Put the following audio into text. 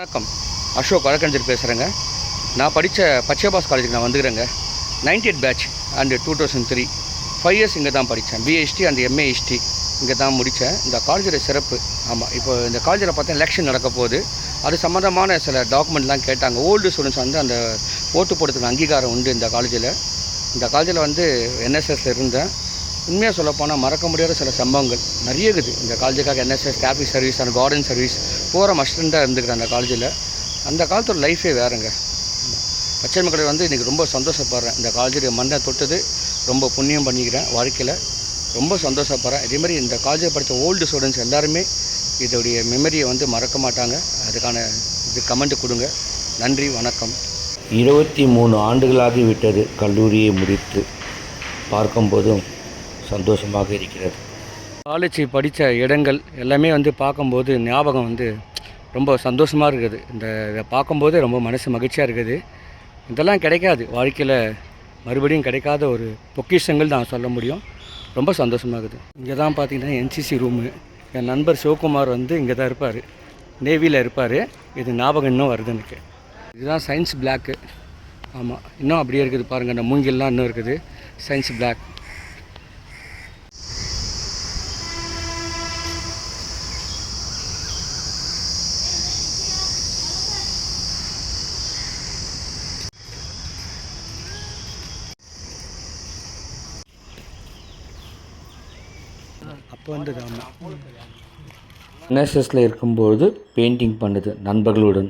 வணக்கம். அசோக் வழக்கறிஞர் பேசுகிறேங்க. நான் படித்த பச்சைபாஸ் காலேஜுக்கு நான் வந்துக்கிறேங்க. 98 பேட்ச் அண்டு 2003 5 இயர்ஸ் இங்கே தான் படித்தேன். பிஏ அண்ட் எம்ஏ ஹிஸ்ட்ரி இங்கே தான் முடித்தேன். இந்த காலேஜோட சிறப்பு இப்போ இந்த காலேஜில் பார்த்தா எலெக்ஷன் நடக்க போகுது. அது சம்மந்தமான சில டாக்குமெண்ட்லாம் கேட்டாங்க. ஓல்டு ஸ்டூடெண்ட்ஸ் அந்த ஓட்டு போடுறதுக்கு அங்கீகாரம் உண்டு இந்த காலேஜில். என்எஸ்எஸ்ல இருந்தேன். உண்மையாக சொல்லப்போனால் மறக்க முடியாத சில சம்பவங்கள் நிறைய இருக்குது. இந்த காலேஜுக்காக NSS traffic service and garden service forum அசிஸ்டண்ட்டாக இருந்துக்கிறேன் அந்த காலேஜில். அந்த காலத்தோட லைஃபே வேறுங்க. பச்சை மக்களை இன்றைக்கி ரொம்ப சந்தோஷப்படுறேன். இந்த காலேஜுடைய மண்ணை தொட்டது ரொம்ப புண்ணியம் பண்ணிக்கிறேன். வாழ்க்கையில் ரொம்ப சந்தோஷப்படுறேன். இதேமாதிரி இந்த காலேஜில் படித்த ஓல்டு ஸ்டூடெண்ட்ஸ் எல்லாருமே இதோடைய மெமரியை மறக்க மாட்டாங்க. அதுக்கான கமெண்ட் கொடுங்க. நன்றி, வணக்கம். 23 ஆண்டுகளாகிவிட்டது கல்லூரியை முடித்து. பார்க்கும்போதும் சந்தோஷமாக இருக்கிறது. காலேஜ் படித்த இடங்கள் எல்லாமே பார்க்கும்போது ஞாபகம் ரொம்ப சந்தோஷமாக இருக்குது. இதை பார்க்கும்போது ரொம்ப மனசு மகிழ்ச்சியாக இருக்குது. இதெல்லாம் கிடைக்காது வாழ்க்கையில், மறுபடியும் கிடைக்காத ஒரு பொக்கிஷங்கள் தான் சொல்ல முடியும். ரொம்ப சந்தோஷமாக இருக்குது. இங்கே தான் பார்த்தீங்கன்னா என்சிசி ரூமு. என் நண்பர் சிவகுமார் இங்கே தான் இருப்பார், நேவியில் இருப்பார். இது ஞாபகம் இன்னும் வருது எனக்கு. இதுதான் சயின்ஸ் பிளாக்கு. ஆமாம், இன்னும் அப்படியே இருக்குது பாருங்கள். அந்த மூங்கில்லாம் இன்னும் இருக்குது. Science block. அப்போ என்எஸ்எஸில் இருக்கும்போது பெயிண்டிங் பண்ணுது நண்பர்களுடன்.